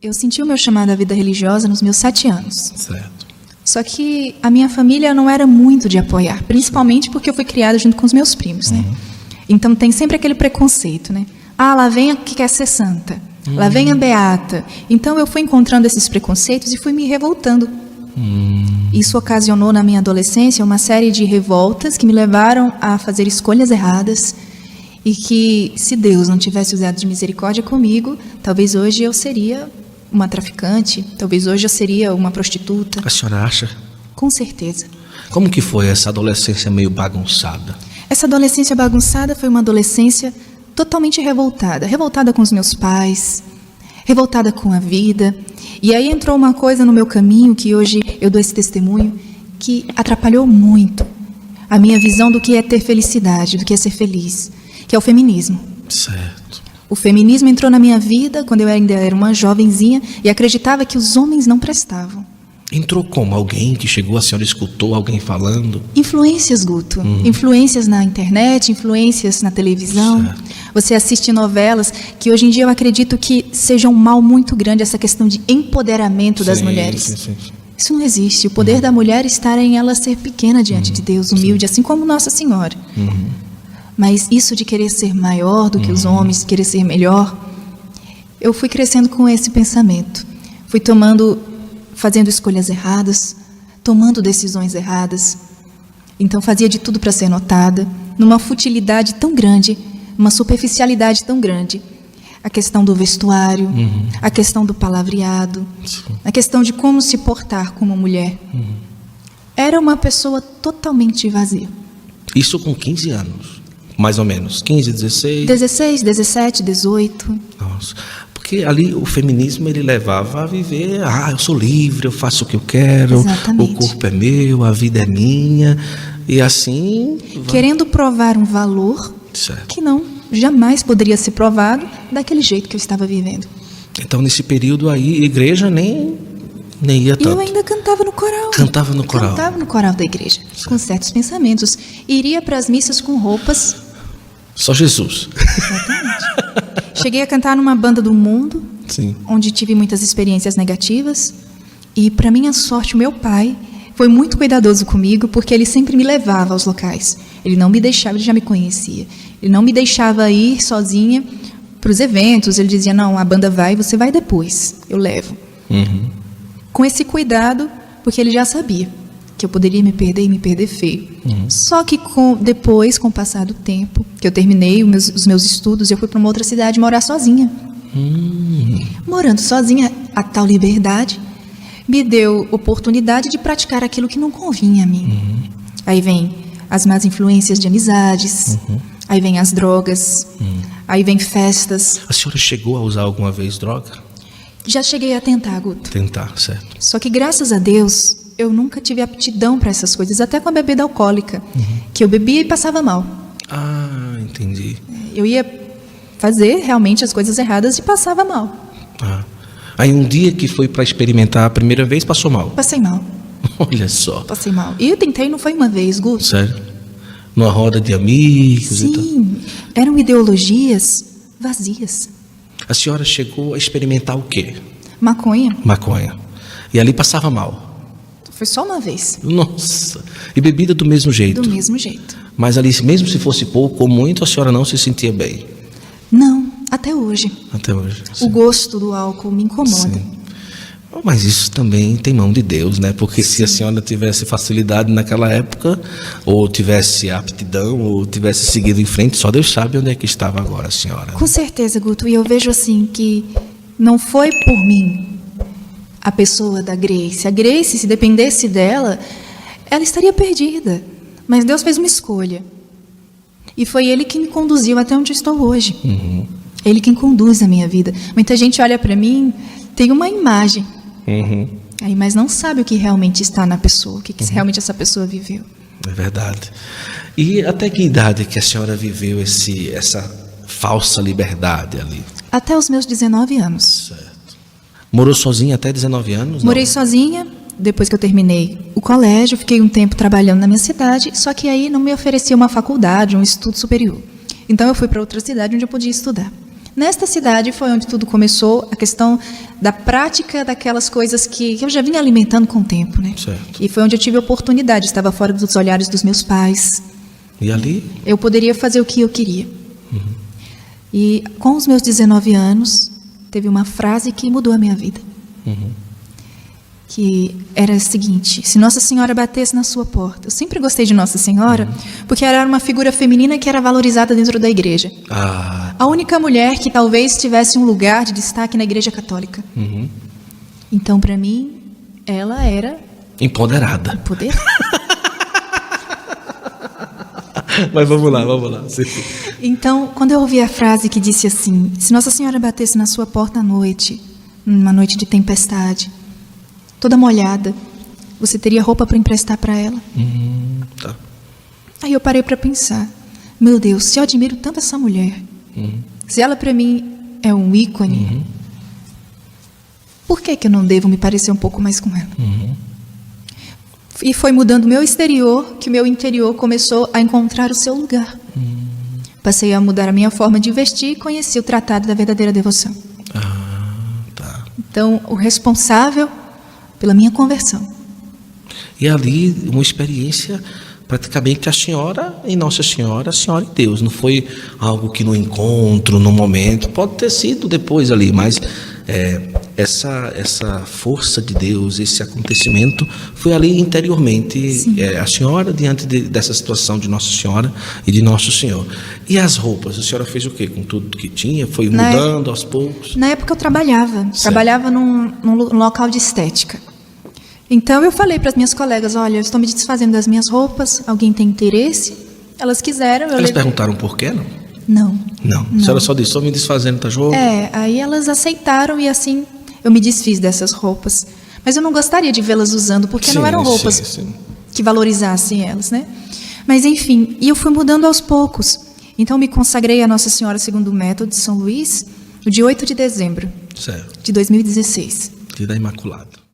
Eu senti o meu chamado à vida religiosa nos meus 7 anos. Certo. Só que a minha família não era muito de apoiar, principalmente porque eu fui criada junto com os meus primos, né? Então tem sempre aquele preconceito, né? Ah, lá vem a que quer ser santa. Lá vem a beata. Então eu fui encontrando esses preconceitos e fui me revoltando. Isso ocasionou na minha adolescência uma série de revoltas que me levaram a fazer escolhas erradas e que, se Deus não tivesse usado de misericórdia comigo, talvez hoje eu seria uma traficante, talvez hoje eu seria uma prostituta. A senhora acha? Com certeza. Como que foi essa adolescência meio bagunçada? Essa adolescência bagunçada foi uma adolescência totalmente revoltada. Revoltada com os meus pais, revoltada com a vida. E aí entrou uma coisa no meu caminho, que hoje eu dou esse testemunho, que atrapalhou muito a minha visão do que é ter felicidade, do que é ser feliz, que é o feminismo. Certo. O feminismo entrou na minha vida quando eu ainda era uma jovenzinha e acreditava que os homens não prestavam. Entrou como? Alguém que chegou, a senhora escutou alguém falando? Influências, Guto. Influências na internet, influências na televisão. Certo. Você assiste novelas que hoje em dia eu acredito que seja um mal muito grande essa questão de empoderamento das mulheres. Sim. Isso não existe. O poder da mulher está em ela ser pequena diante de Deus, humilde, assim como Nossa Senhora. Mas isso de querer ser maior do que os homens, querer ser melhor, eu fui crescendo com esse pensamento. Fui fazendo escolhas erradas, tomando decisões erradas. Então fazia de tudo para ser notada, numa futilidade tão grande, uma superficialidade tão grande. A questão do vestuário, a questão do palavreado, a questão de como se portar como mulher. Era uma pessoa totalmente vazia. Isso com 15 anos, mais ou menos. 15, 16? 16, 17, 18. Nossa. Porque ali o feminismo ele levava a viver, eu sou livre, eu faço o que eu quero, Exatamente. o corpo é meu, a vida é minha, e assim... Querendo provar um valor Certo. que não, jamais poderia ser provado daquele jeito que eu estava vivendo. Então nesse período aí, a igreja nem ia E tanto. eu ainda cantava no coral. Cantava no coral. Cantava no coral da igreja, com certos pensamentos. Iria para as missas com roupas. Só Jesus. Exatamente. Cheguei a cantar numa banda do mundo, Sim. onde tive muitas experiências negativas. E, para minha sorte, o meu pai foi muito cuidadoso comigo, porque ele sempre me levava aos locais. Ele não me deixava, ele já me conhecia. Ele não me deixava ir sozinha para os eventos. Ele dizia, não, a banda vai, você vai depois, eu levo. Com esse cuidado, porque ele já sabia que eu poderia me perder e me perder feio. Só que depois, com o passar do tempo, que eu terminei os meus estudos, eu fui para uma outra cidade morar sozinha. Morando sozinha, a tal liberdade me deu oportunidade de praticar aquilo que não convinha a mim. Aí vem as más influências de amizades, aí vem as drogas, aí vem festas. A senhora chegou a usar alguma vez droga? Já cheguei a tentar, Guto. Tentar, certo. Só que, graças a Deus, eu nunca tive aptidão para essas coisas, até com a bebida alcoólica, que eu bebia e passava mal. Ah, entendi. Eu ia fazer realmente as coisas erradas e passava mal. Aí um dia que foi para experimentar a primeira vez, passou mal. Passei mal, Olha só. passei mal. E eu tentei, não foi uma vez, Guto. Sério? Numa roda de amigos e tal. Sim, eram ideologias vazias. A senhora chegou a experimentar o quê? Maconha, Maconha. E ali passava mal. foi só uma vez, Nossa. E bebida do mesmo jeito. do mesmo jeito. Mas ali, mesmo se fosse pouco ou muito, a senhora não se sentia bem. Não, até hoje. Até hoje. O gosto do álcool me incomoda. Sim. Mas isso também tem mão de Deus, né? Porque se a senhora tivesse facilidade naquela época, ou tivesse aptidão, ou tivesse seguido em frente, só Deus sabe onde é que estava agora a senhora. Com certeza, Guto. E eu vejo assim que não foi por mim a pessoa da Grace. A Grace, se dependesse dela, ela estaria perdida. Mas Deus fez uma escolha. E foi Ele que me conduziu até onde eu estou hoje. Ele quem conduz a minha vida. Muita gente olha para mim, tem uma imagem. Aí, mas não sabe o que realmente está na pessoa, o que realmente essa pessoa viveu. É verdade. E até que idade que a senhora viveu essa falsa liberdade ali? Até os meus 19 anos. Certo. Morou sozinha até 19 anos? Não? Morei sozinha, depois que eu terminei o colégio, fiquei um tempo trabalhando na minha cidade, só que aí não me oferecia uma faculdade, um estudo superior. Então eu fui para outra cidade onde eu podia estudar. Nesta cidade foi onde tudo começou, a questão da prática daquelas coisas que eu já vinha alimentando com o tempo, né? Certo. E foi onde eu tive a oportunidade, estava fora dos olhares dos meus pais. E ali? Eu poderia fazer o que eu queria. E com os meus 19 anos, teve uma frase que mudou a minha vida. Que era a seguinte: se Nossa Senhora batesse na sua porta. Eu sempre gostei de Nossa Senhora, porque ela era uma figura feminina que era valorizada dentro da igreja. A única mulher que talvez tivesse um lugar de destaque na igreja católica. Então, para mim, ela era empoderada. Poder. Mas vamos lá. Sim. Então, quando eu ouvi a frase que disse assim: se Nossa Senhora batesse na sua porta à noite, numa noite de tempestade, toda molhada, você teria roupa para emprestar para ela? Tá. Aí eu parei para pensar: meu Deus, se eu admiro tanto essa mulher, se ela para mim é um ícone, por que eu não devo me parecer um pouco mais com ela? E foi mudando o meu exterior que o meu interior começou a encontrar o seu lugar. Passei a mudar a minha forma de vestir e conheci o tratado da verdadeira devoção. Tá. Então, o responsável pela minha conversão. E ali, uma experiência praticamente a senhora e Nossa Senhora, a senhora e Deus. Não foi algo que no encontro, no momento, pode ter sido depois ali, mas essa força de Deus, esse acontecimento, foi ali interiormente, a senhora diante dessa situação de Nossa Senhora e de Nosso Senhor. E as roupas, a senhora fez o quê com tudo que tinha? Foi mudando aos poucos? Na época eu trabalhava num local de estética. Então eu falei para as minhas colegas: olha, eu estou me desfazendo das minhas roupas, alguém tem interesse? Elas quiseram. Elas perguntaram por quê, não? Não. A senhora só disse: estou me desfazendo das roupas? Aí elas aceitaram e assim eu me desfiz dessas roupas. Mas eu não gostaria de vê-las usando, porque não eram roupas que valorizassem elas, né? Mas enfim, e eu fui mudando aos poucos. Então me consagrei a Nossa Senhora segundo o método de São Luís, no dia 8 de dezembro de 2016. Dia da Imaculada.